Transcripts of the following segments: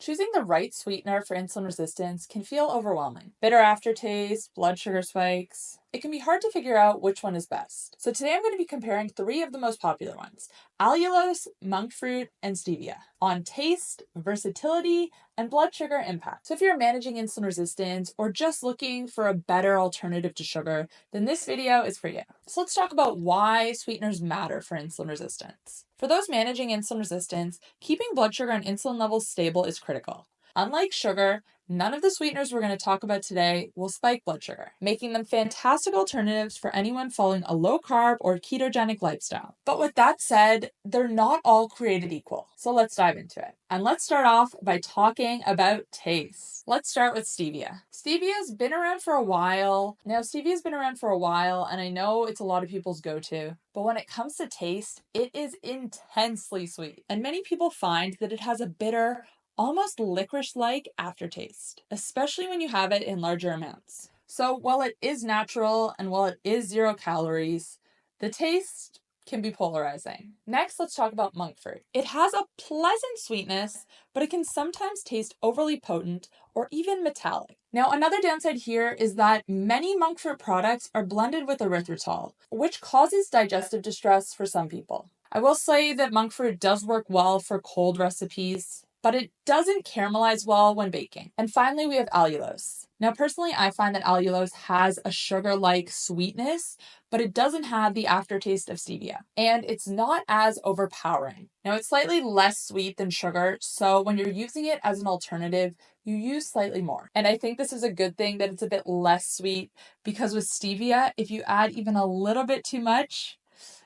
Choosing the right sweetener for insulin resistance can feel overwhelming. Bitter aftertaste, blood sugar spikes. It can be hard to figure out which one is best. So today I'm going to be comparing 3 of the most popular ones: allulose, monk fruit, and stevia, on taste, versatility, and blood sugar impact. So if you're managing insulin resistance or just looking for a better alternative to sugar, then this video is for you. So let's talk about why sweeteners matter for insulin resistance. For those managing insulin resistance, keeping blood sugar and insulin levels stable is critical. Unlike sugar, none of the sweeteners we're going to talk about today will spike blood sugar, making them fantastic alternatives for anyone following a low-carb or ketogenic lifestyle. But with that said, they're not all created equal. So let's dive into it. And let's start off by talking about taste. Let's start with stevia. Stevia's been around for a while. And I know it's a lot of people's go-to. But when it comes to taste, it is intensely sweet. And many people find that it has a bitter, almost licorice-like aftertaste, especially when you have it in larger amounts. So while it is natural and while it is 0 calories, the taste can be polarizing. Next, let's talk about monk fruit. It has a pleasant sweetness, but it can sometimes taste overly potent or even metallic. Now, another downside here is that many monk fruit products are blended with erythritol, which causes digestive distress for some people. I will say that monk fruit does work well for cold recipes, but it doesn't caramelize well when baking. And finally, we have allulose. Now, personally, I find that allulose has a sugar-like sweetness, but it doesn't have the aftertaste of stevia, and it's not as overpowering. Now, it's slightly less sweet than sugar, so when you're using it as an alternative, you use slightly more. And I think this is a good thing that it's a bit less sweet, because with stevia, if you add even a little bit too much,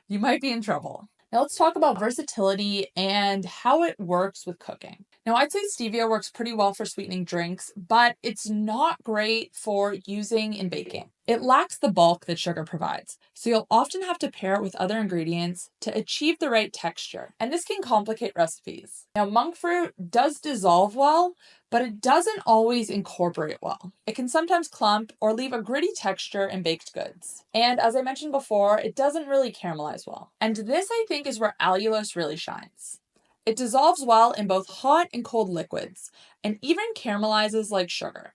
you might be in trouble. Now let's talk about versatility and how it works with cooking. Now I'd say stevia works pretty well for sweetening drinks, but it's not great for using in baking. It lacks the bulk that sugar provides, so you'll often have to pair it with other ingredients to achieve the right texture, and this can complicate recipes. Now monk fruit does dissolve well, but it doesn't always incorporate well. It can sometimes clump or leave a gritty texture in baked goods. And as I mentioned before, it doesn't really caramelize well. And this, I think, is where allulose really shines. It dissolves well in both hot and cold liquids, and even caramelizes like sugar.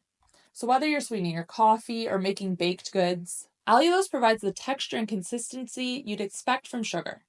So whether you're sweetening your coffee or making baked goods, allulose provides the texture and consistency you'd expect from sugar,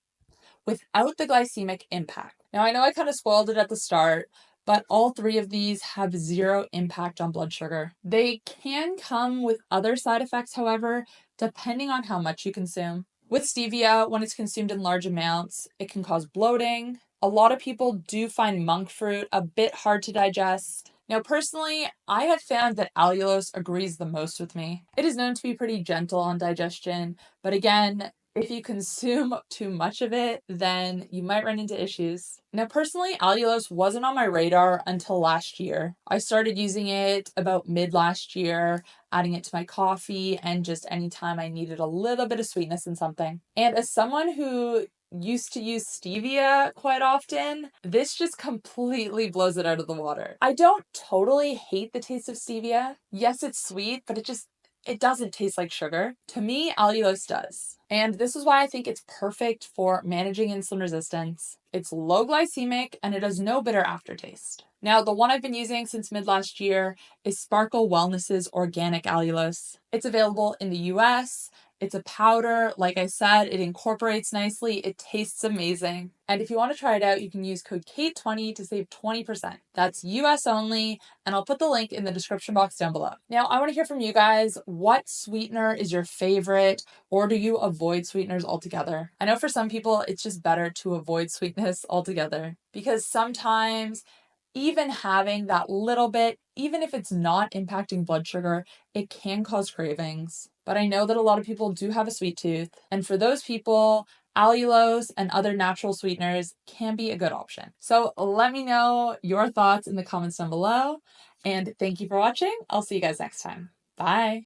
without the glycemic impact. Now I know I kind of spoiled it at the start, but all 3 of these have 0 impact on blood sugar. They can come with other side effects, however, depending on how much you consume. With stevia, when it's consumed in large amounts, it can cause bloating. A lot of people do find monk fruit a bit hard to digest. Now, personally, I have found that allulose agrees the most with me. It is known to be pretty gentle on digestion, but again, if you consume too much of it, then you might run into issues. Now, personally, allulose wasn't on my radar until last year. I started using it about mid last year, adding it to my coffee, and just anytime I needed a little bit of sweetness in something. And as someone who used to use stevia quite often, this just completely blows it out of the water. I don't totally hate the taste of stevia. Yes, it's sweet, but it doesn't taste like sugar. To me, allulose does. And this is why I think it's perfect for managing insulin resistance. It's low glycemic and it has no bitter aftertaste. Now, the one I've been using since mid last year is Sparkle Wellness's organic allulose. It's available in the US. It's a powder. Like I said, it incorporates nicely. It tastes amazing. And if you want to try it out, you can use code KATE20 to save 20%. That's US only, and I'll put the link in the description box down below. Now, I want to hear from you guys. What sweetener is your favorite, or do you avoid sweeteners altogether? I know for some people, it's just better to avoid sweetness altogether, because sometimes even having that little bit, even if it's not impacting blood sugar, it can cause cravings. But I know that a lot of people do have a sweet tooth, and for those people, allulose and other natural sweeteners can be a good option. So let me know your thoughts in the comments down below, and thank you for watching. I'll see you guys next time. Bye.